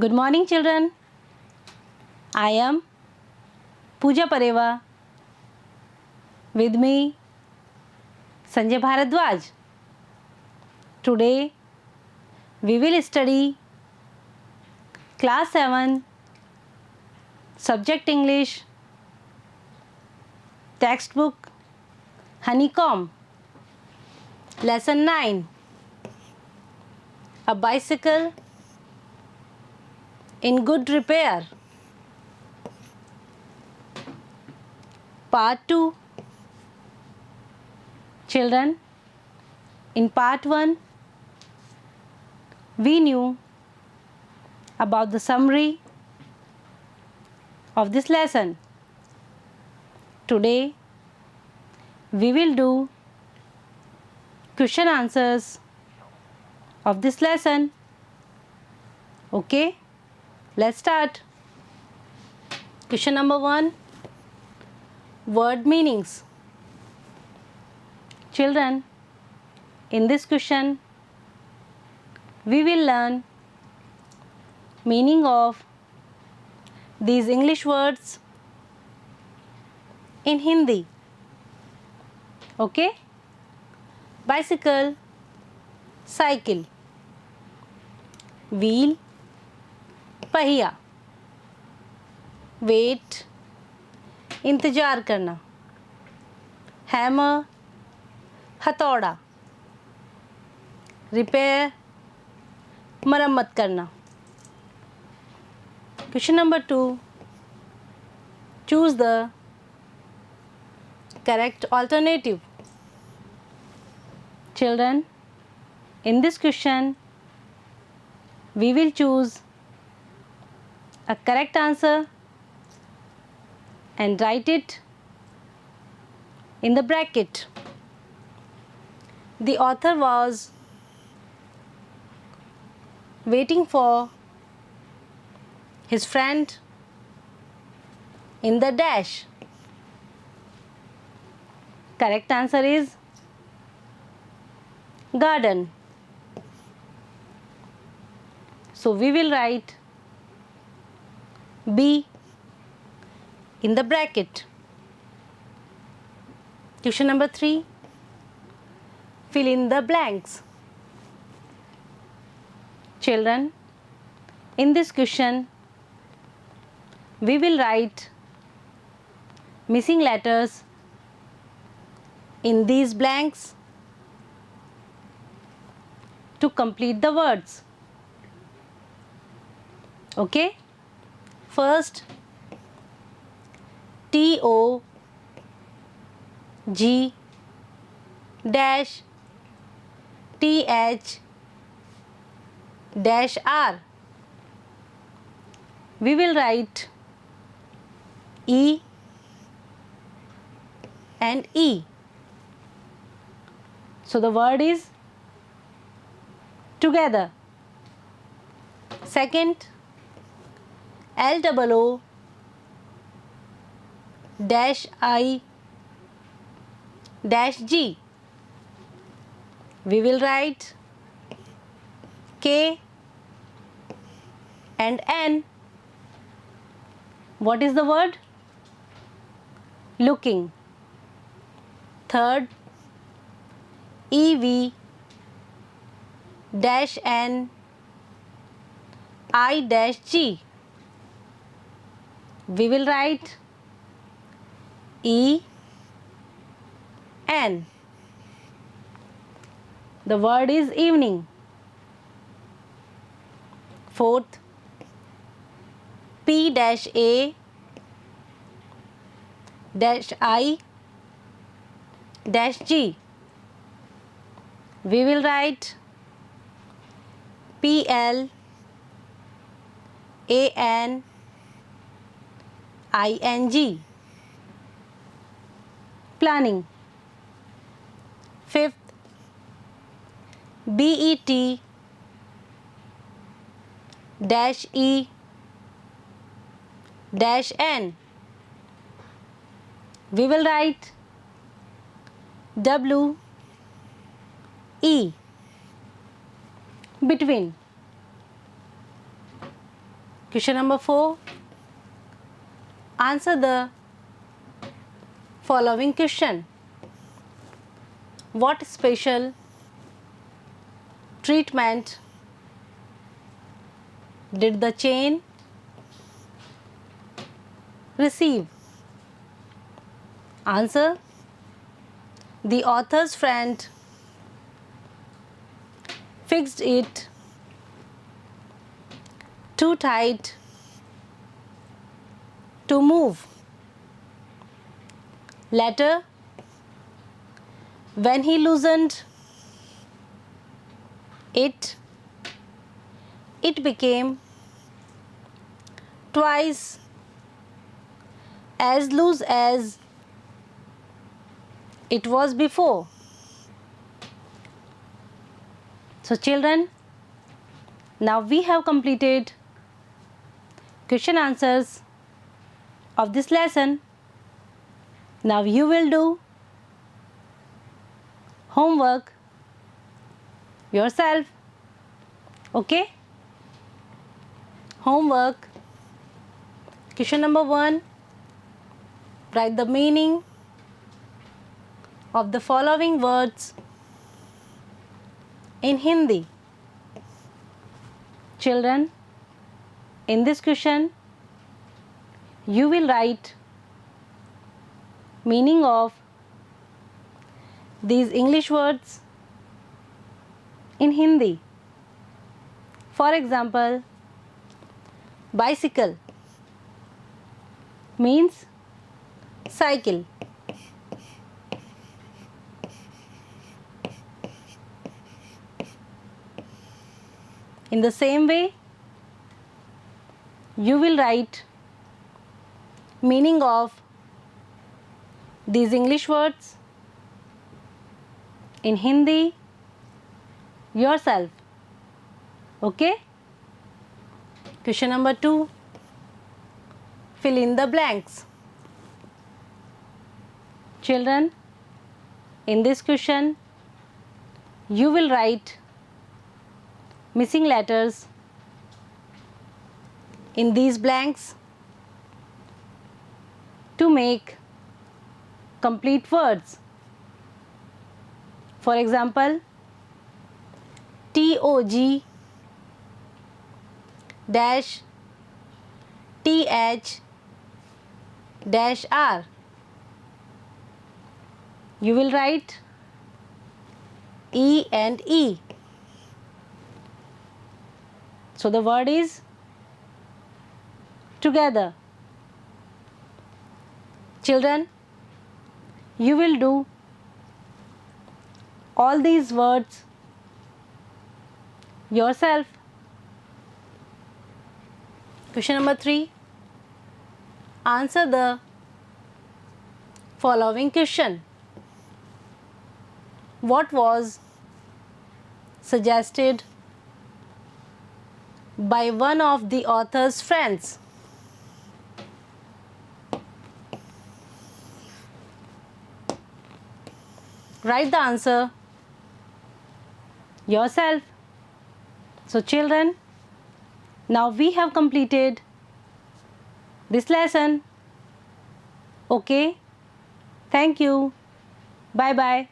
Good morning, children. I am Pooja Pareva. With me, Sanjay Bharadwaj. Today, we will study Class 7, Subject English, Textbook Honeycomb, Lesson 9, A Bicycle in Good Repair. Part 2. Children, in Part 1, we knew about the summary of this lesson. Today, we will do question answers of this lesson. Okay, let's start. Question number 1, word meanings. Children, in this question, we will learn meaning of these English words in Hindi. Okay? Bicycle, cycle. Wheel, पहिया. Wait, इंतजार करना. Hammer, हथौड़ा. Repair, मरम्मत करना. Question number 2, choose the correct alternative. Children, in this question, we will choose a correct answer and write it in the bracket. The author was waiting for his friend in the dash. Correct answer is garden. So we will write B in the bracket. Question number 3, fill in the blanks. Children, in this question, we will write missing letters in these blanks to complete the words. Okay? First, TOG dash TH dash R. We will write E and E. So the word is together. Second, LOO dash I dash G. We will write K and N. What is the word? Looking. Third, EV dash N I dash G. We will write E N. The word is evening. Fourth, P dash A dash I dash G. We will write PL AN ING. Planning. Fifth, BET dash E dash N. We will write W E between. Question number 4. Answer the following question. What special treatment did the chain receive? Answer. The author's friend fixed it too tight to move. Later, when he loosened it, it became twice as loose as it was before. So children, now we have completed question answers of this lesson. Now you will do homework yourself. Okay? Homework. Question number 1. Write the meaning of the following words in Hindi. Children, in this question, you will write meaning of these English words in Hindi. For example, bicycle means cycle. In the same way, you will write meaning of these English words in Hindi yourself. Okay? Question number 2. Fill in the blanks. Children, in this question, you will write missing letters in these blanks to make complete words. For example, TOG dash TH dash R. You will write E and E. So the word is together. Children, you will do all these words yourself. Question number 3. Answer the following question. What was suggested by one of the author's friends? Write the answer yourself. So children, now we have completed this lesson. Okay? Thank you. Bye bye.